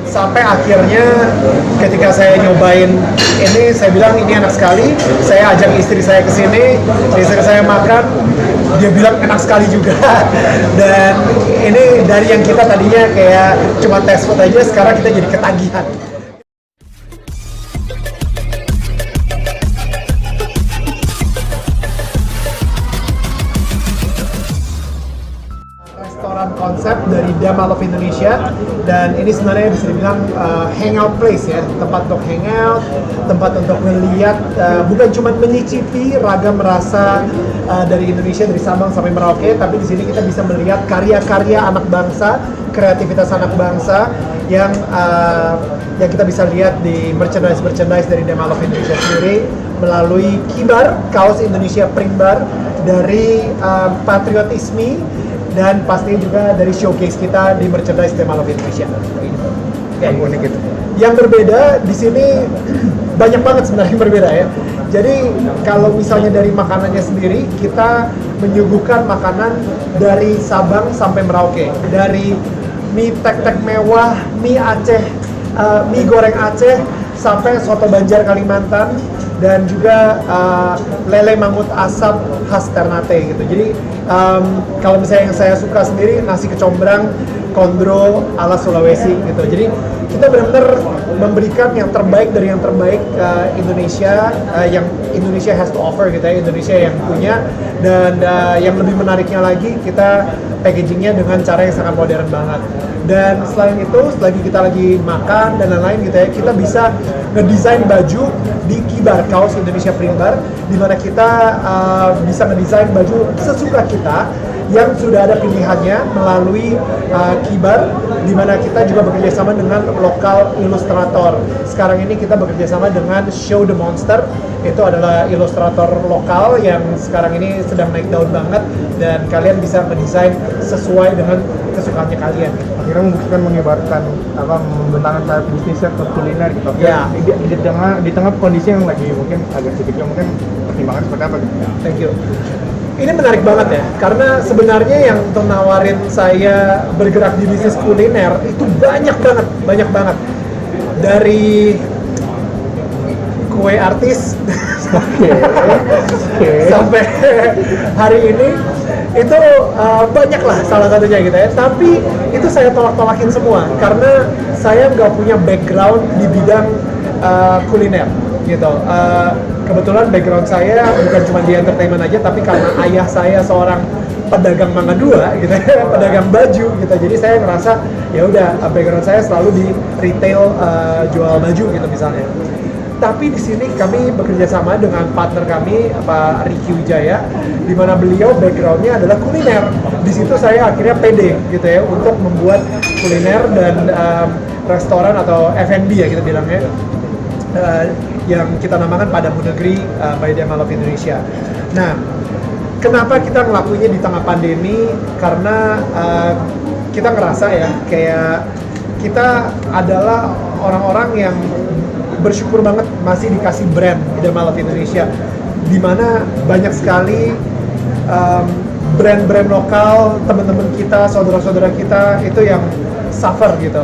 Sampai akhirnya ketika saya nyobain ini, saya bilang ini enak sekali. Saya ajak istri saya ke sini, istri saya makan, dia bilang enak sekali juga. Dan ini dari yang kita tadinya kayak cuma test food aja, sekarang kita jadi ketagihan. Restoran konsep dari Dama Love Indonesia, dan ini sebenarnya bisa dibilang hangout place ya, tempat untuk hangout, tempat untuk melihat bukan cuma menyicipi ragam rasa dari Indonesia dari Sabang sampai Merauke, tapi di sini kita bisa melihat karya-karya anak bangsa, kreativitas anak bangsa yang kita bisa lihat di merchandise dari Dama Love Indonesia sendiri melalui Kibar, kaos Indonesia print bar dari patriotisme, dan pastinya juga dari showcase kita di merchandise Dama Love Indonesia. Kayak unik gitu. Yang berbeda di sini banyak banget sebenarnya berbeda ya. Jadi kalau misalnya dari makanannya sendiri, kita menyuguhkan makanan dari Sabang sampai Merauke, dari mie tek-tek mewah, mie Aceh, mie goreng Aceh, sampai soto Banjar Kalimantan, dan juga lele mangut asap khas Ternate gitu. Jadi kalau misalnya yang saya suka sendiri, nasi kecombrang kondro ala Sulawesi gitu. Jadi kita benar-benar memberikan yang terbaik dari yang terbaik Indonesia, yang Indonesia has to offer gitu ya, Indonesia yang punya. Dan yang lebih menariknya lagi, kita packagingnya dengan cara yang sangat modern banget. Dan selain itu, selagi kita lagi makan dan lain-lain gitu ya, kita bisa ngedesain baju di Kibar, kaos Indonesia Print Bar, di mana kita bisa ngedesain baju sesuka kita yang sudah ada pilihannya melalui Kibar, di mana kita juga bekerja sama dengan lokal ilustrator. Sekarang ini kita bekerja sama dengan Show the Monster, itu adalah ilustrator lokal yang sekarang ini sedang naik daun banget, dan kalian bisa mendesain sesuai dengan kesukaannya kalian. Akhirnya membuktikan menyebarkan membentangkan sayap bisnisnya ke kuliner gitu. Ya. Di tengah kondisi yang lagi mungkin agak sedikit, mungkin pertimbangan seperti apa gitu. Thank you. Ini menarik banget ya, karena sebenarnya yang nawarin saya bergerak di bisnis kuliner itu banyak banget. Dari kue artis sampai hari ini itu banyak lah salah satunya gitu ya. Tapi itu saya tolak-tolakin semua karena saya nggak punya background di bidang kuliner gitu. Kebetulan background saya bukan cuma di entertainment aja, tapi karena ayah saya seorang pedagang mangga dua gitu ya, pedagang baju gitu. Jadi saya ngerasa ya udah background saya selalu di retail, jual baju gitu misalnya. Tapi di sini kami bekerja sama dengan partner kami, Pak Ricky Wijaya, di mana beliau backgroundnya adalah kuliner. Di situ saya akhirnya pede gitu ya untuk membuat kuliner dan restoran atau F&B ya kita bilangnya, yang kita namakan Padamu Negeri by Dama Love Indonesia. Nah, kenapa kita ngelakuinnya di tengah pandemi? Karena kita ngerasa ya kayak kita adalah orang-orang yang bersyukur banget masih dikasih brand Dama Love Indonesia, di mana banyak sekali brand-brand lokal, teman-teman kita, saudara-saudara kita itu yang suffer gitu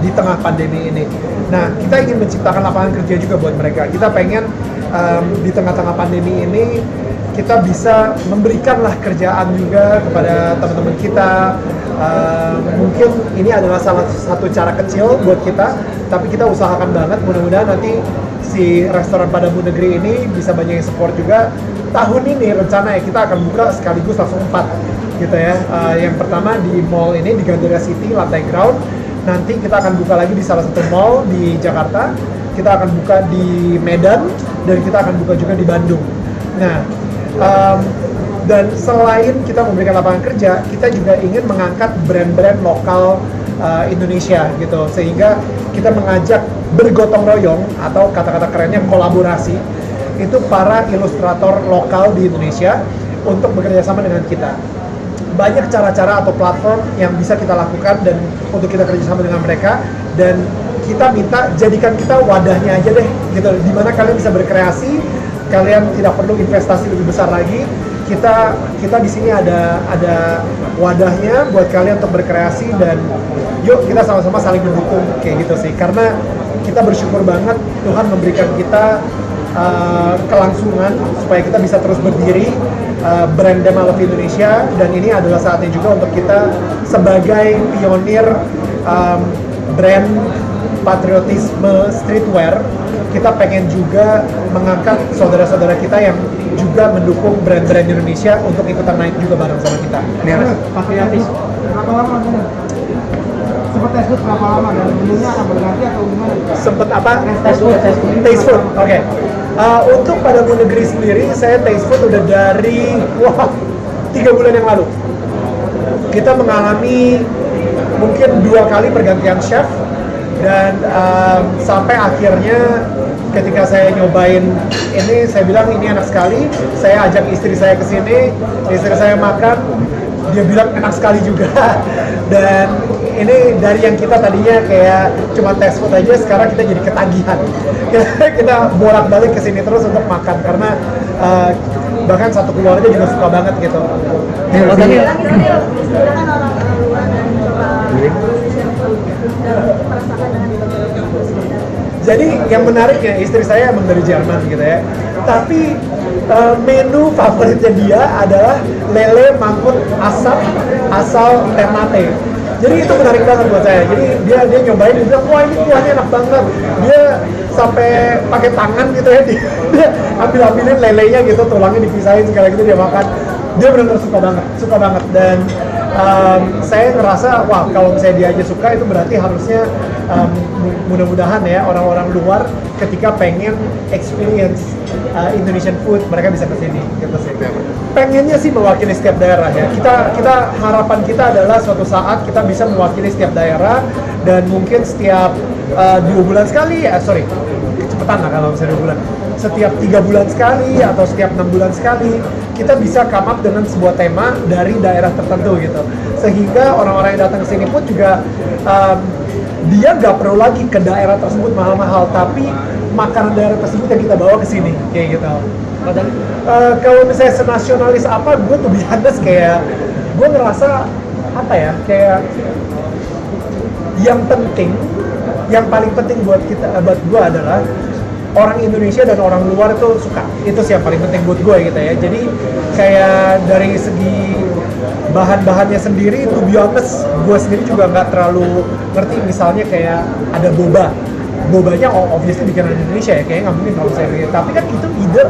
di tengah pandemi ini. Nah, kita ingin menciptakan lapangan kerja juga buat mereka. Kita pengen di tengah-tengah pandemi ini kita bisa memberikanlah kerjaan juga kepada teman-teman kita. Mungkin ini adalah salah satu cara kecil buat kita, tapi kita usahakan banget, mudah-mudahan nanti si restoran Padamu Negeri ini bisa banyak yang support juga. Tahun ini rencana ya kita akan buka sekaligus langsung 4 gitu ya. Yang pertama di mall ini di Gandaria City lantai ground. Nanti kita akan buka lagi di salah satu mall di Jakarta. Kita akan buka di Medan, dan kita akan buka juga di Bandung. Nah, dan selain kita memberikan lapangan kerja, kita juga ingin mengangkat brand-brand lokal Indonesia gitu, sehingga kita mengajak bergotong royong atau kata-kata kerennya kolaborasi itu para ilustrator lokal di Indonesia untuk bekerja sama dengan kita. Banyak cara-cara atau platform yang bisa kita lakukan dan untuk kita kerjasama dengan mereka, dan kita minta jadikan kita wadahnya aja deh gitu, dimana kalian bisa berkreasi, kalian tidak perlu investasi lebih besar lagi. kita di sini ada wadahnya buat kalian untuk berkreasi, dan yuk kita sama-sama saling mendukung kayak gitu sih, karena kita bersyukur banget Tuhan memberikan kita kelangsungan supaya kita bisa terus berdiri, brand Dem I Love Indonesia, dan ini adalah saatnya juga untuk kita sebagai pionir brand patriotisme streetwear, kita pengen juga mengangkat saudara-saudara kita yang juga mendukung brand-brand Indonesia untuk ikutan naik juga bareng sama kita. Patriotis berapa lama nih? Sempat tes food berapa lama dan menunya akan berganti atau gimana? Sempet apa? Taste food. Oke. Untuk pada Bu Negeri sendiri, saya taste food udah dari 3 bulan yang lalu. Kita mengalami mungkin 2 kali pergantian chef, dan sampai akhirnya ketika saya nyobain ini, saya bilang ini enak sekali. Saya ajak istri saya ke sini, istri saya makan, dia bilang enak sekali juga. Dan ini dari yang kita tadinya kayak cuma tes food aja, sekarang kita jadi ketagihan. Kita bolak-balik ke sini terus untuk makan, karena bahkan satu keluarga juga suka banget gitu. Kita kan orang luar dan coba Indonesian food dan merasakan dengan Jadi yang menariknya, istri saya emang dari Jerman gitu ya, tapi menu favoritnya dia adalah lele mangkuk asal Ternate. Jadi itu menarik banget buat saya. Jadi dia nyobain, dia bilang wah ini kuahnya enak banget. Dia sampai pakai tangan gitu ya, dia ambilin lelenya gitu, tulangnya dipisahin segala gitu dia makan. Dia benar-benar suka banget. Dan saya ngerasa wah kalau misalnya dia aja suka, itu berarti harusnya mudah-mudahan ya orang-orang luar ketika pengen experience Indonesian food, mereka bisa kesini gitu sih. Pengennya sih mewakili setiap daerah ya. Kita harapan kita adalah suatu saat kita bisa mewakili setiap daerah, dan mungkin setiap 2 bulan sekali, kecepatan lah kalau misalnya 2 bulan. Setiap 3 bulan sekali atau setiap 6 bulan sekali kita bisa come up dengan sebuah tema dari daerah tertentu gitu, sehingga orang-orang yang datang ke sini pun juga dia nggak perlu lagi ke daerah tersebut mahal-mahal, tapi makanan daerah tersebut yang kita bawa ke sini kayak gitu. Kalau misalnya senasionalis apa, gue tuh biasa kayak gue ngerasa apa ya, kayak yang paling penting buat gue adalah orang Indonesia dan orang luar itu suka. Itu sih yang paling penting buat gue gitu ya. Jadi kayak dari segi bahan-bahannya sendiri, to be honest, gue sendiri juga nggak terlalu ngerti. Misalnya kayak ada bobanya obviously bikinan Indonesia ya, kayaknya nggak mungkin kalau saya gitu. Tapi kan itu ide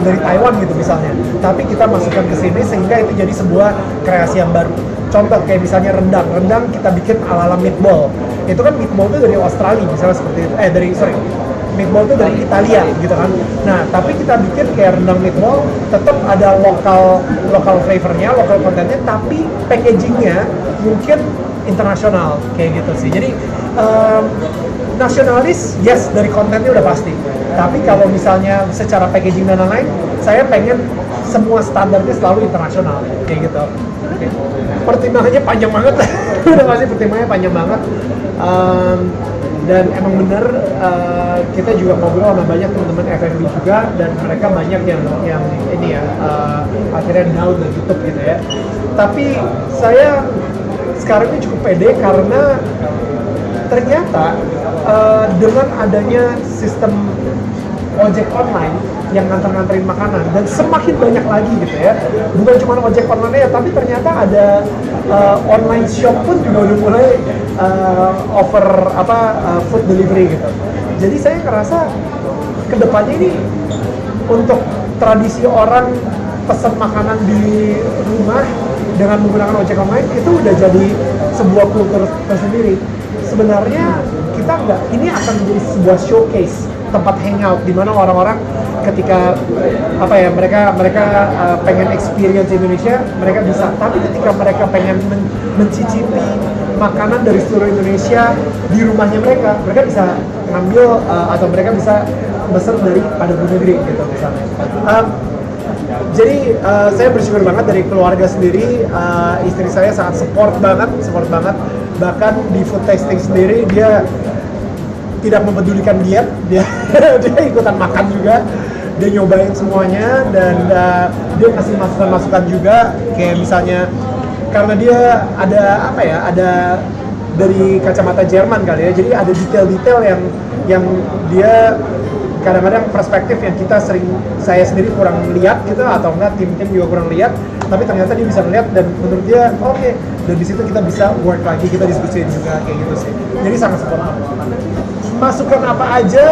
dari Taiwan gitu misalnya, tapi kita masukkan ke sini sehingga itu jadi sebuah kreasi yang baru. Contoh kayak misalnya rendang kita bikin ala-ala meatball. Itu kan meatball itu dari Australia misalnya seperti itu. Meatball itu dari Italia gitu kan. Nah, tapi kita bikin kayak rendang meatball, tetap ada lokal flavornya, lokal kontennya, tapi packagingnya mungkin internasional kayak gitu sih. Jadi nasionalis, yes, dari kontennya udah pasti. Tapi kalau misalnya secara packaging dan lain-lain, saya pengen semua standarnya selalu internasional kayak gitu. Okay. Pertimbangannya panjang banget. Udah pasti pertimbangannya panjang banget. Dan emang bener kita juga ngobrol sama banyak teman-teman F&B juga, dan mereka banyak yang ini ya akhirnya down dan tutup gitu ya. Tapi saya sekarang ini cukup pede karena ternyata dengan adanya sistem ojek online yang nganter-nganterin makanan, dan semakin banyak lagi gitu ya, bukan cuma ojek online ya, tapi ternyata ada online shop pun juga udah mulai offer food delivery gitu. Jadi saya ngerasa kedepannya ini untuk tradisi orang pesan makanan di rumah dengan menggunakan ojek online itu udah jadi sebuah kultur tersendiri. Sebenarnya kita ini akan menjadi sebuah showcase, tempat hangout di mana orang-orang ketika mereka pengen experience Indonesia, mereka bisa. Tapi ketika mereka pengen mencicipi makanan dari seluruh Indonesia di rumahnya mereka bisa ngambil atau mereka bisa pesan dari pada Bu Negeri gitu misalnya. Jadi saya bersyukur banget dari keluarga sendiri, istri saya sangat support banget. Bahkan di food tasting sendiri dia tidak mempedulikan diet, dia ikutan makan juga. dia nyobain semuanya dan dia kasih masukan-masukan juga, kayak misalnya karena dia ada apa ya, ada dari kacamata Jerman kali ya, jadi ada detail-detail yang dia kadang-kadang perspektif yang saya sendiri kurang lihat gitu, atau enggak tim-tim juga kurang lihat, tapi ternyata dia bisa melihat dan menurut dia oke. Dan di situ kita bisa work lagi, kita diskusiin juga kayak gitu sih. Jadi sangat support. Masukan apa aja?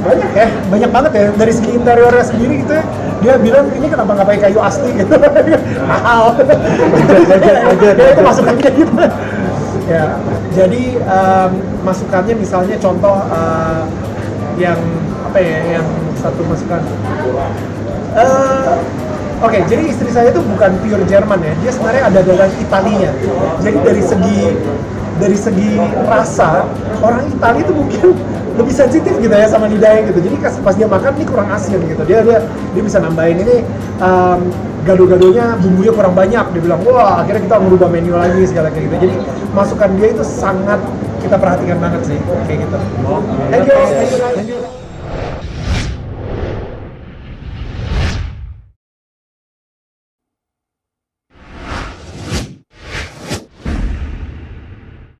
Banyak ya, banyak banget ya. Dari segi interiornya sendiri gitu ya, dia bilang ini kenapa nggak pakai kayu asli gitu, mahal. Ya itu masukannya gitu. Ya, jadi masukannya misalnya contoh yang apa ya, yang satu masukan. Oke, jadi istri saya itu bukan pure Jerman ya, dia sebenarnya ada darah Italinya. Jadi dari segi rasa, orang Italia itu mungkin lebih sensitif gitu ya sama lidahnya gitu. Jadi pas dia makan ini kurang asin gitu. Dia bisa nambahin ini gado-gadonya bumbunya kurang banyak. Dia bilang, wah akhirnya kita merubah menu lagi segala kayak gitu. Jadi masukan dia itu sangat kita perhatikan banget sih kayak gitu. Thank you.